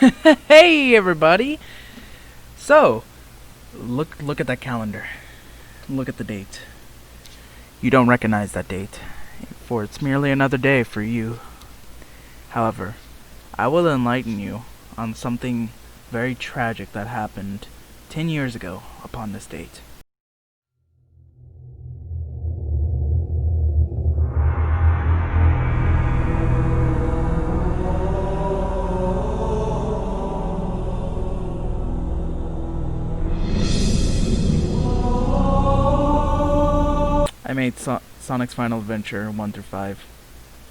Hey everybody! So, look at that calendar. Look at the date. You don't recognize that date, for it's merely another day for you. However, I will enlighten you on something very tragic that happened 10 years ago upon this date. I made Sonic's Final Adventure 1 through 5.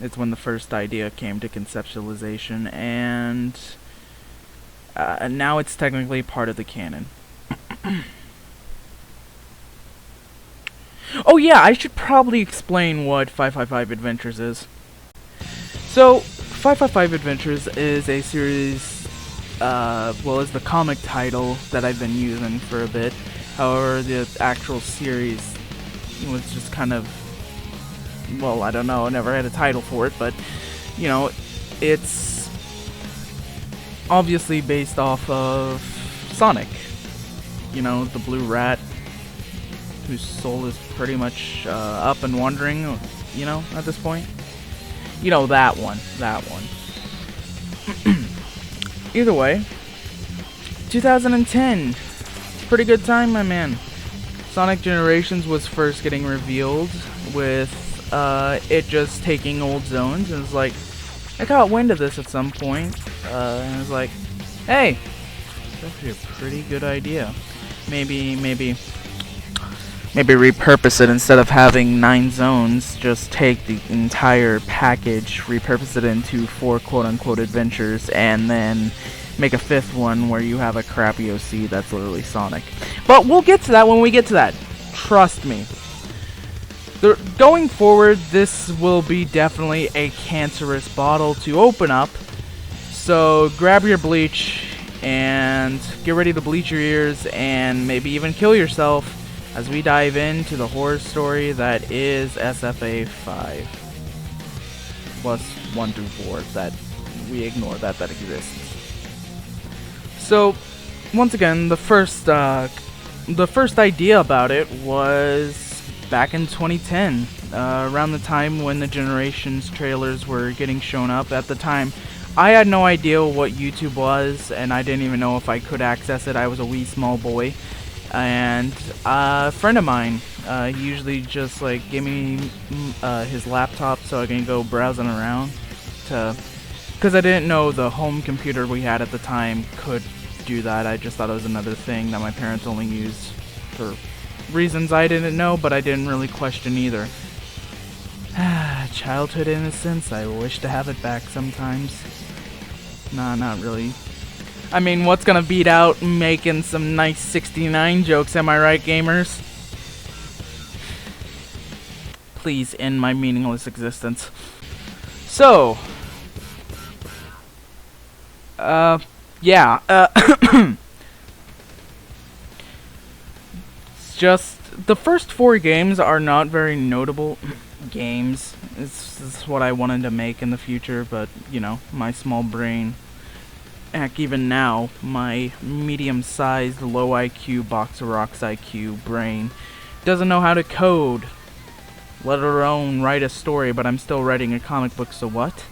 It's when the first idea came to conceptualization, and now it's technically part of the canon. Oh yeah, I should probably explain what 555 Adventures is. So, 555 Adventures is a series, is the comic title that I've been using for a bit. However, the actual series was just kind of, I don't know, I never had a title for it, but, it's obviously based off of Sonic. The blue rat, whose soul is pretty much up and wandering, at this point. That one. Either way, 2010, pretty good time, my man. Sonic Generations was first getting revealed with it just taking old zones, and it's like, I caught wind of this at some point, and it was like, hey, that's actually a pretty good idea. Maybe repurpose it. Instead of having 9 zones, just take the entire package, repurpose it into 4 quote-unquote adventures, and then make a 5th one where you have a crappy OC that's literally Sonic. But we'll get to that when we get to that. Trust me. Going forward, this will be definitely a cancerous bottle to open up. So grab your bleach and get ready to bleach your ears and maybe even kill yourself as we dive into the horror story that is SFA 5. Plus 1 through 4 that we ignore that exists. So, once again, the first idea about it was back in 2010, around the time when the Generations trailers were getting shown up. At the time, I had no idea what YouTube was, and I didn't even know if I could access it. I was a wee small boy, and a friend of mine, he usually just gave me his laptop so I can go browsing around because I didn't know the home computer we had at the time could do that. I just thought it was another thing that my parents only used for reasons I didn't know, but I didn't really question either. Childhood innocence, I wish to have it back sometimes. Nah, not really. I mean, what's gonna beat out making some nice 69 jokes, am I right, gamers? Please end my meaningless existence. So, it's just, the first 4 games are not very notable games. It's what I wanted to make in the future, but, my small brain, heck, even now, my medium-sized, low IQ, box of rocks IQ brain doesn't know how to code, let alone write a story, but I'm still writing a comic book, so what?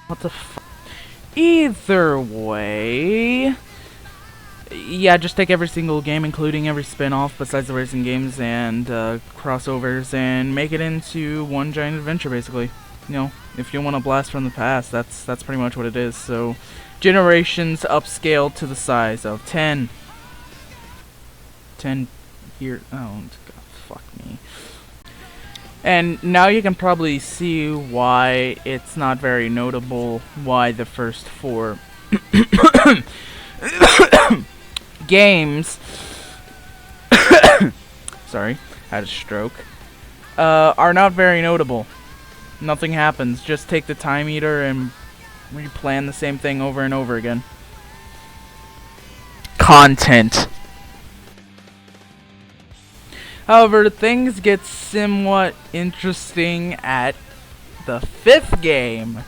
What the f***? Either way, yeah, just take every single game, including every spin-off besides the racing games and crossovers, and make it into one giant adventure, basically. If you want to blast from the past, that's pretty much what it is. So, Generations upscaled to the size of 10 here. Oh, God, fuck me. And now you can probably see why it's not very notable, why the first 4 games sorry, had a stroke, are not very notable. Nothing happens. Just take the time eater and replan the same thing over and over again. Content. However, things get somewhat interesting at the 5th game.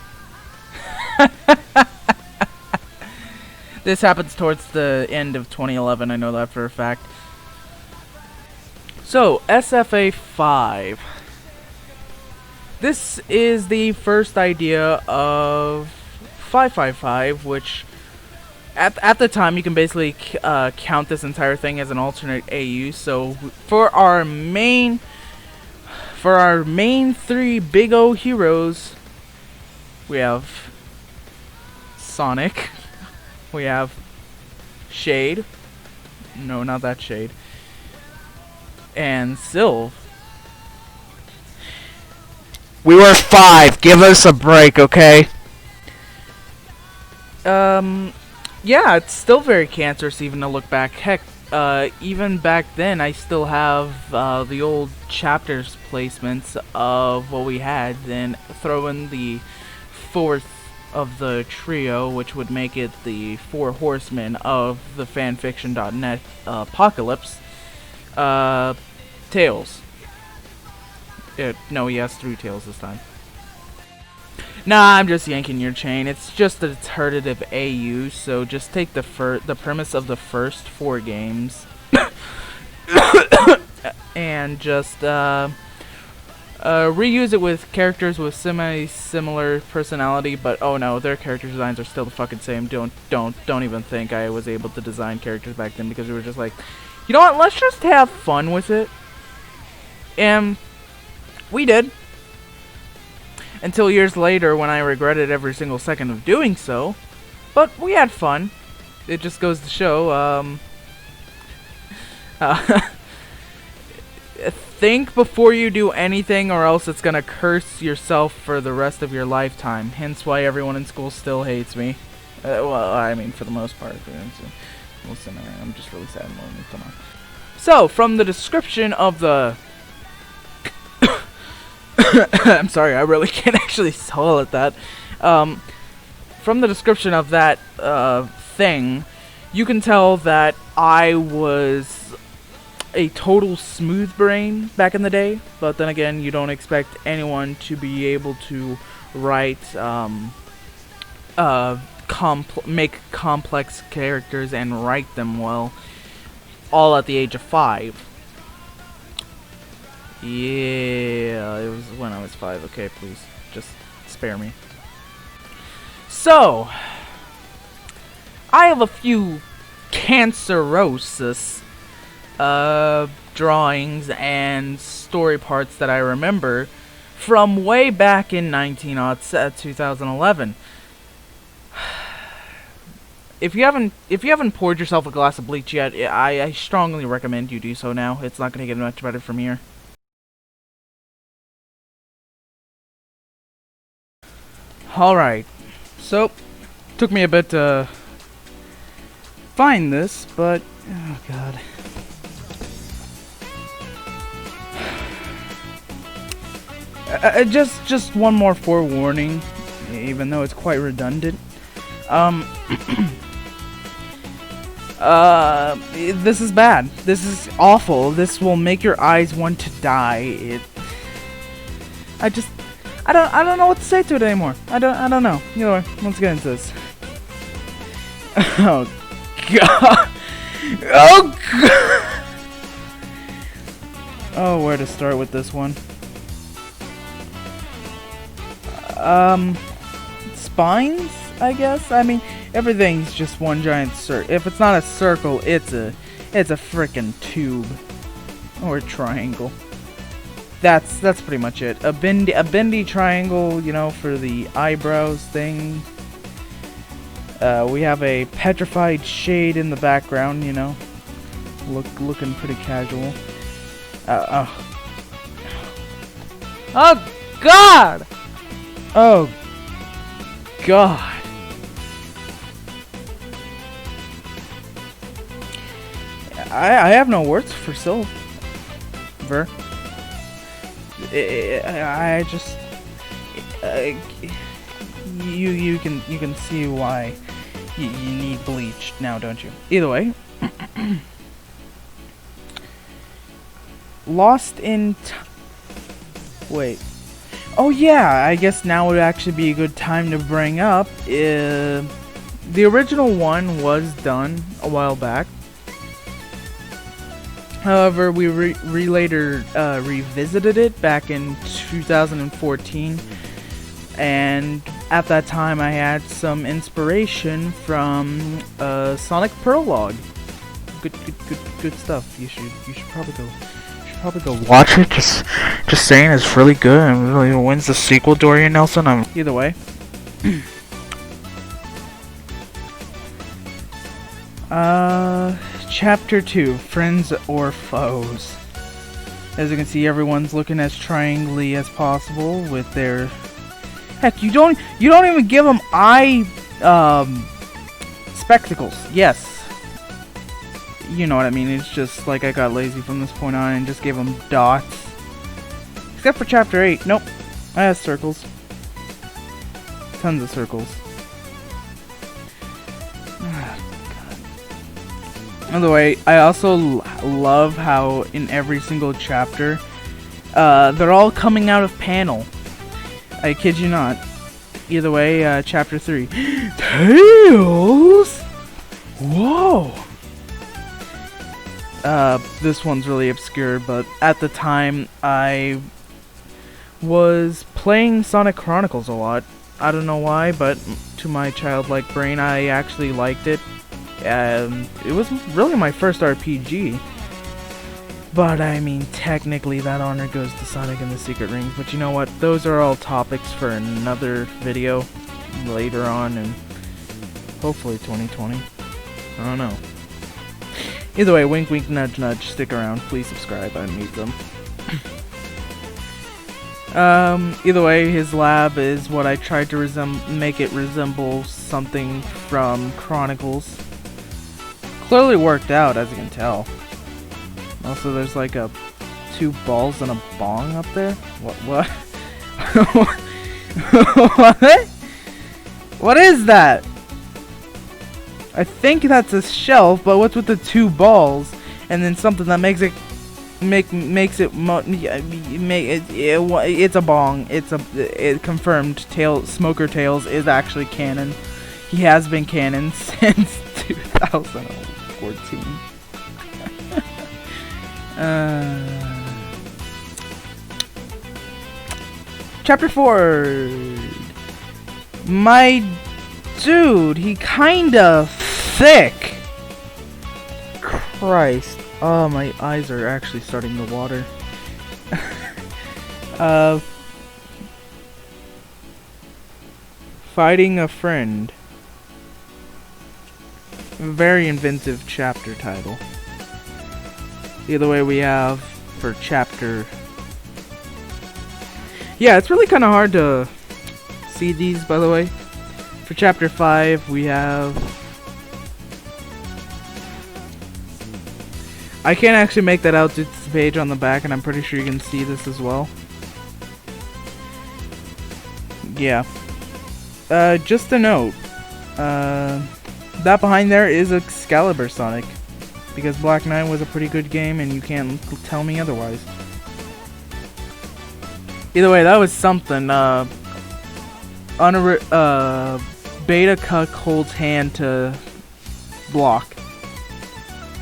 This happens towards the end of 2011, I know that for a fact. So, SFA 5. This is the first idea of 555, which at the time you can basically count this entire thing as an alternate AU. So for our main 3 big O heroes, we have Sonic, we have Shade, no, not that Shade, and Sylve. We were 5. Give us a break, okay? Yeah, it's still very cancerous even to look back. Heck, even back then, I still have the old chapters placements of what we had. Then throw in the 4th of the trio, which would make it the 4 horsemen of the fanfiction.net apocalypse. Tails. No, he has 3 tails this time. Nah, I'm just yanking your chain. It's just an alternative AU, so just take the premise of the first 4 games and just reuse it with characters with similar personality, but oh no, their character designs are still the fucking same. Don't even think I was able to design characters back then, because we were just like, you know what, let's just have fun with it. And we did. Until years later, when I regretted every single second of doing so. But we had fun. It just goes to show, think before you do anything, or else it's gonna curse yourself for the rest of your lifetime. Hence why everyone in school still hates me. Well, I mean, for the most part. Listen, I'm just really sad and lonely. Come on. So, from the description of the... I'm sorry, I really can't actually swallow at that. From the description of that thing, you can tell that I was a total smooth brain back in the day. But then again, you don't expect anyone to be able to write, make complex characters and write them well, all at the age of 5. Yeah, it was when I was 5. Okay, please, just spare me. So, I have a few cancerosis drawings and story parts that I remember from way back in 2011. If you haven't poured yourself a glass of bleach yet, I strongly recommend you do so now. It's not going to get much better from here. Alright, so, took me a bit to find this, but, oh god. Just one more forewarning, even though it's quite redundant. This is bad. This is awful. This will make your eyes want to die. I don't know what to say to it anymore. I don't know. Either way, let's get into this. Oh god. Oh god. Oh, where to start with this one? Spines, I guess. I mean, everything's just one giant circle. If it's not a circle, it's a frickin' tube or a triangle. That's pretty much it. A bendy triangle, you know, for the eyebrows thing. We have a petrified shade in the background, you know, looking pretty casual. Oh God! Oh God! I have no words for Silver. I just you can see why you need bleach now, don't you? Either way, Lost in wait. Oh yeah, I guess now would actually be a good time to bring up The original one was done a while back. However, we later revisited it back in 2014, and at that time I had some inspiration from Sonic Prologue. Good stuff. You should probably go Watch it. Just saying, it's really good and really wins the sequel. Dorian Nelson. Either way. Chapter 2, Friends or Foes. As you can see, everyone's looking as triangly as possible with their... Heck, you don't even give them eye, spectacles. Yes. You know what I mean, it's just like I got lazy from this point on and just gave them dots. Except for Chapter 8. Nope. I have circles. Tons of circles. By the way, I also love how in every single chapter, they're all coming out of panel. I kid you not. Either way, chapter 3. Tails? Whoa! This one's really obscure, but at the time, I was playing Sonic Chronicles a lot. I don't know why, but to my childlike brain, I actually liked it. It was really my first RPG. But I mean, technically that honor goes to Sonic and the Secret Rings. But you know what? Those are all topics for another video later on, and hopefully 2020. I don't know. Either way, wink wink nudge nudge, stick around, please subscribe, I need them. Either way, his lab is what I tried to make it resemble something from Chronicles. Clearly worked out, as you can tell. Also, there's like two balls and a bong up there. What? What? What is that? I think that's a shelf, but what's with the two balls and then something that makes it it's a bong. It confirmed. Smoker Tails is actually canon. He has been canon since 2014. Chapter 4. My dude, he kinda thick. Christ. Oh, my eyes are actually starting to water. Fighting a friend. Very inventive chapter title. Either way, we have for chapter... Yeah, it's really kind of hard to see these, by the way. For chapter 5, we have... I can't actually make that out to the page on the back, and I'm pretty sure you can see this as well. Yeah. Just a note. That behind there is Excalibur Sonic. Because Black Knight was a pretty good game, and you can't tell me otherwise. Either way, that was something. Beta Cuck holds hand to block.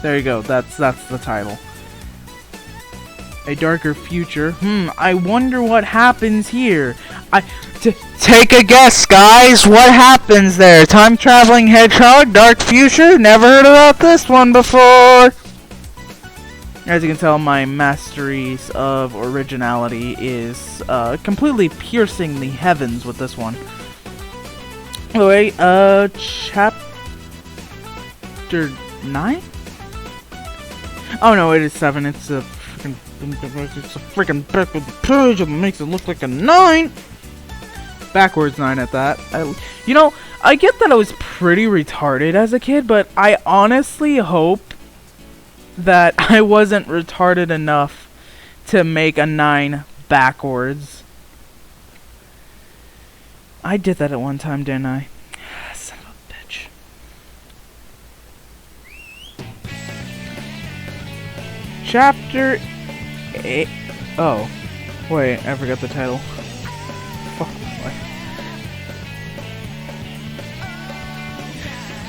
There you go. That's the title. A darker future. I wonder what happens here. Take a guess, guys. What happens there? Time traveling hedgehog, dark future. Never heard about this one before. As you can tell, my masteries of originality is completely piercing the heavens with this one. Anyway, chapter 9? Oh no, it is 7. It's a freaking back of the page that makes it look like a 9. Backwards 9 at that. You know, I get that I was pretty retarded as a kid, but I honestly hope that I wasn't retarded enough to make a 9 backwards. I did that at one time, didn't I? Son of a bitch. Chapter 8. Oh. Wait, I forgot the title. Fuck my life.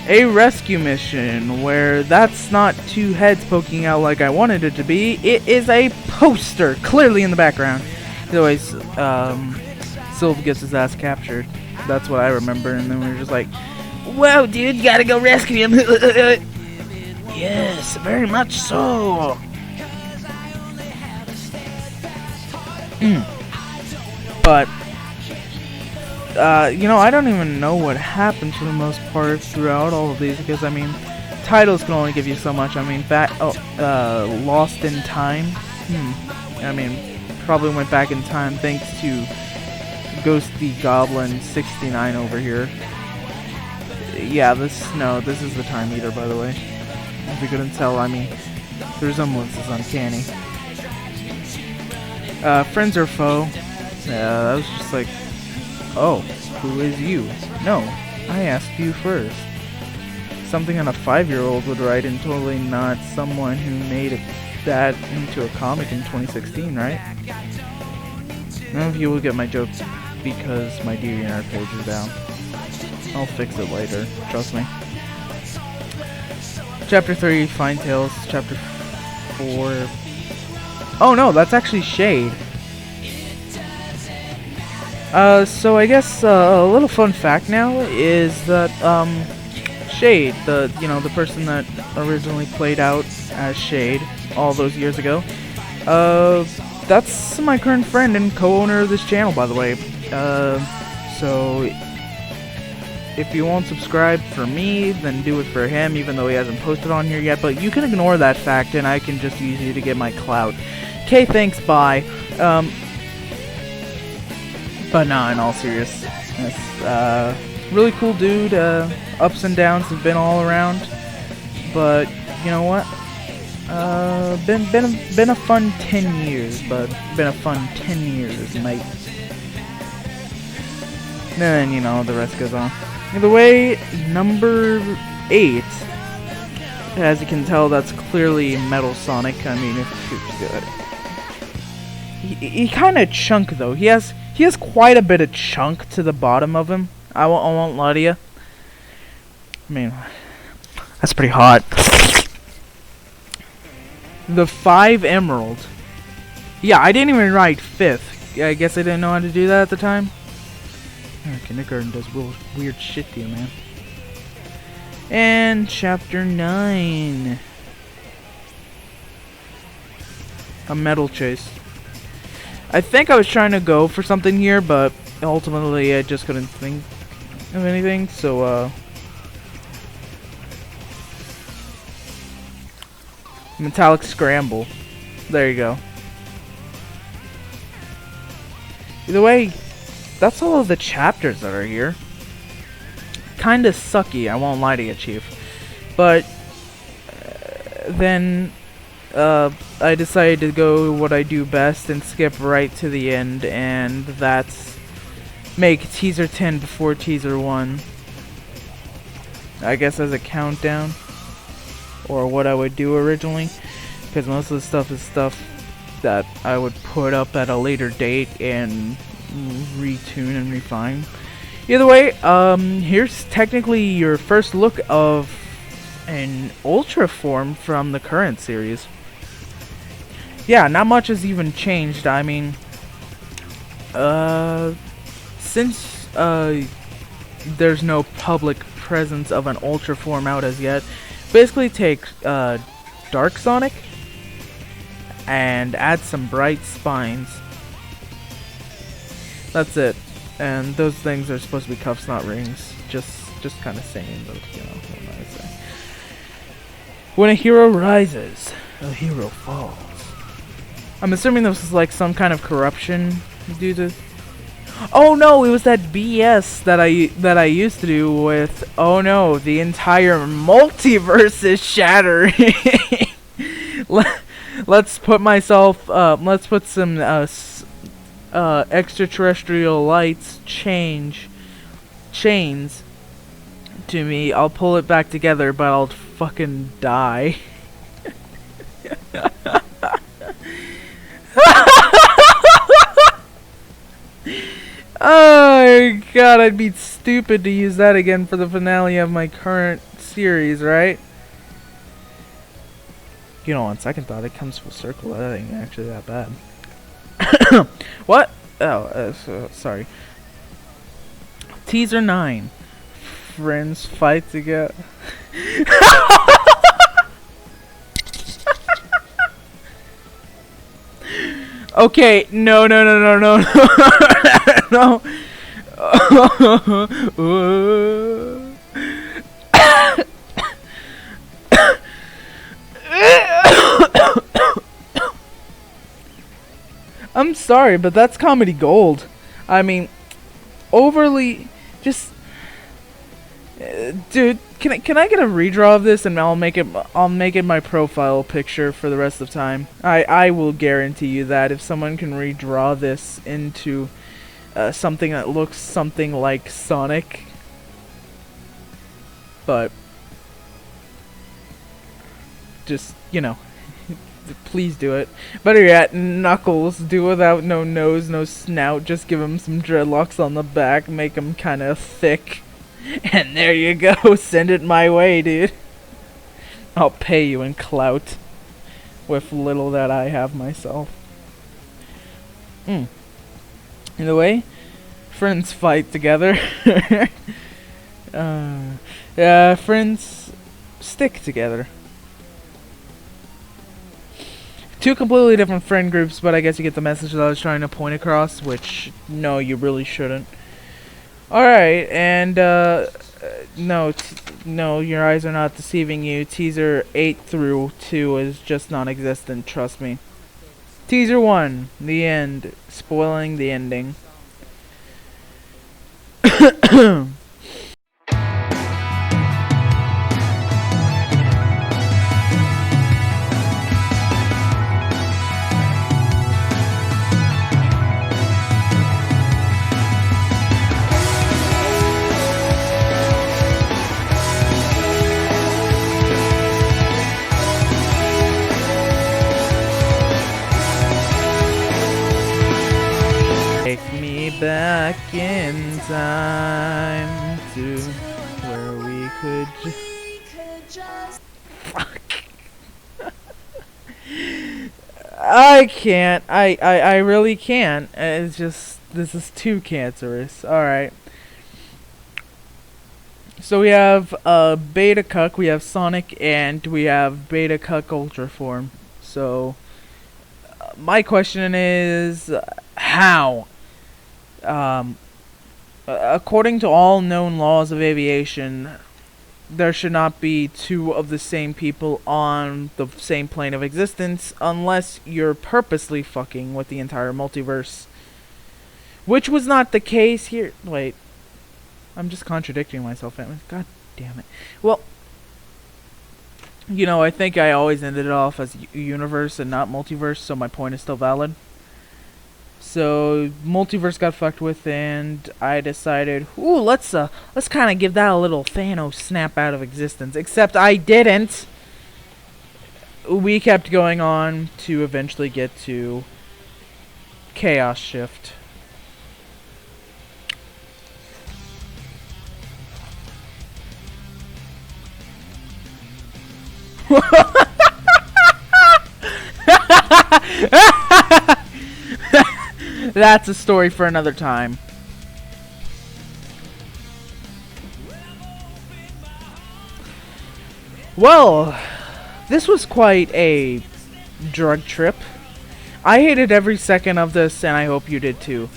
a rescue mission where that's not two heads poking out like I wanted it to be. It is a poster clearly in the background. Anyways, Sylve gets his ass captured. That's what I remember, and then we were just like, "Whoa, dude, gotta go rescue him." Yes, very much so. But you know, I don't even know what happened for the most part throughout all of these, because I mean, titles can only give you so much. I mean, Lost in Time. I mean, probably went back in time thanks to Ghosty Goblin 69 over here. Yeah, this is the Time Eater, by the way. If you couldn't tell, I mean, the resemblance is uncanny. Friends or foe? That was just like, oh, who is you? No, I asked you first. Something on a 5-year-old would write, and totally not someone who made that into a comic in 2016, right? None of you will get my joke because my DeviantArt page is down. I'll fix it later, trust me. Chapter 3, Fine Tales. Chapter 4... Oh no, that's actually Shade. So I guess a little fun fact now is that Shade, the person that originally played out as Shade all those years ago, that's my current friend and co-owner of this channel, by the way. So if you won't subscribe for me, then do it for him, even though he hasn't posted on here yet. But you can ignore that fact, and I can just use you to get my clout. Okay, thanks, bye. But nah, in all seriousness, really cool dude. Ups and downs have been all around, but you know what? Been a fun 10 years, but been a fun 10 years, mate. And then you know the rest goes on. Either way, number 8. As you can tell, that's clearly Metal Sonic. I mean, he kind of chunk though. He has quite a bit of chunk to the bottom of him. I won't lie to you. I mean, that's pretty hot. The 5 Emerald. Yeah, I didn't even write 5th. I guess I didn't know how to do that at the time. Kindergarten does weird shit to you, man. And chapter 9. A metal chase. I think I was trying to go for something here, but ultimately I just couldn't think of anything, so Metallic Scramble. There you go. Either way, that's all of the chapters that are here. Kinda sucky, I won't lie to you, Chief. But then I decided to go what I do best and skip right to the end, and that's make teaser 10 before teaser 1. I guess as a countdown, or what I would do originally, because most of the stuff is stuff that I would put up at a later date and retune and refine. Either way, here's technically your first look of an Ultra form from the current series. Yeah, not much has even changed. I mean, since there's no public presence of an Ultra form out as yet, basically take Dark Sonic and add some bright spines. That's it. And those things are supposed to be cuffs, not rings. Just kind of saying, but you know, what am I saying? When a hero rises, a hero falls. I'm assuming this was like some kind of corruption due to. Oh no, it was that BS that I used to do with. Oh no, the entire multiverse is shattering. Let's put myself. Let's put some extraterrestrial lights chains to me. I'll pull it back together, but I'll fucking die. Oh god, I'd be stupid to use that again for the finale of my current series, right? You know, on second thought, it comes full circle. That ain't actually that bad. What? Oh, sorry. Teaser 9. Friends fight together. Okay, no, no, no, no, no, no, no. I'm sorry, but that's comedy gold. I mean, overly, just, dude. Can I get a redraw of this and I'll make it my profile picture for the rest of time. I will guarantee you that if someone can redraw this into something that looks something like Sonic, but just, you know, please do it. Better yet, Knuckles, do without no nose, no snout, just give him some dreadlocks on the back, make him kind of thick. And there you go, send it my way, dude. I'll pay you in clout with little that I have myself. Either way, friends fight together. Friends stick together. Two completely different friend groups, but I guess you get the message that I was trying to point across, which, no, you really shouldn't. Alright, and, no, your eyes are not deceiving you. Teaser 8 through 2 is just non-existent, trust me. Teaser 1, the end, spoiling the ending. Take me back in time to where we could fuck. I can't. I really can't. It's just, this is too cancerous. Alright. So we have Beta Cuck, we have Sonic, and we have Beta Cuck Ultra Form. So my question is, how? According to all known laws of aviation, there should not be two of the same people on the same plane of existence unless you're purposely fucking with the entire multiverse. Which was not the case here. Wait. I'm just contradicting myself. God damn it. Well, you know, I think I always ended it off as universe and not multiverse, so my point is still valid. So multiverse got fucked with, and I decided, ooh, let's kind of give that a little Thanos snap out of existence. Except I didn't. We kept going on to eventually get to Chaos Shift. That's a story for another time. Well, this was quite a drug trip. I hated every second of this, and I hope you did too.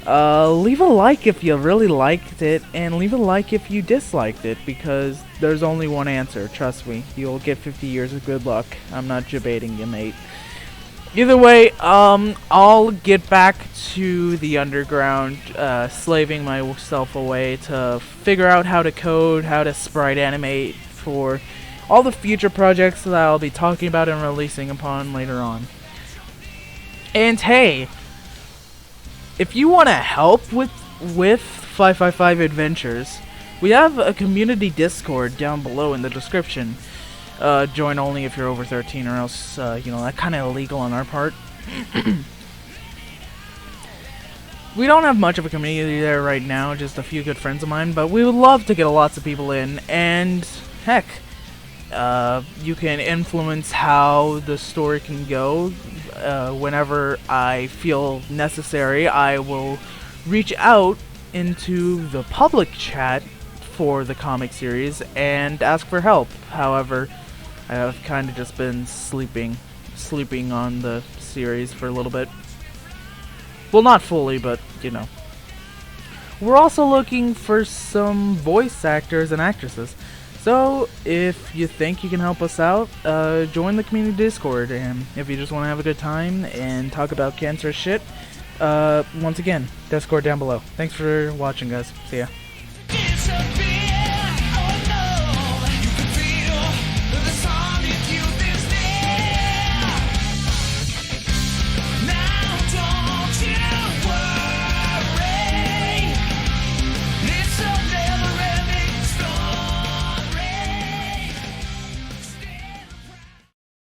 Leave a like if you really liked it, and leave a like if you disliked it, because there's only one answer, trust me. You'll get 50 years of good luck. I'm not debating you, mate. Either way, I'll get back to the underground, slaving myself away to figure out how to code, how to sprite animate for all the future projects that I'll be talking about and releasing upon later on. And hey, if you want to help with 555 Adventures, we have a community Discord down below in the description. Join only if you're over 13, or else, you know, that's kind of illegal on our part. We don't have much of a community there right now, just a few good friends of mine, but we would love to get lots of people in, and heck, you can influence how the story can go. Whenever I feel necessary, I will reach out into the public chat for the comic series and ask for help. However, I have kind of just been sleeping on the series for a little bit. Well, not fully, but you know. We're also looking for some voice actors and actresses. So, if you think you can help us out, join the community Discord, and if you just want to have a good time and talk about cancer shit, once again, Discord down below. Thanks for watching, guys. See ya.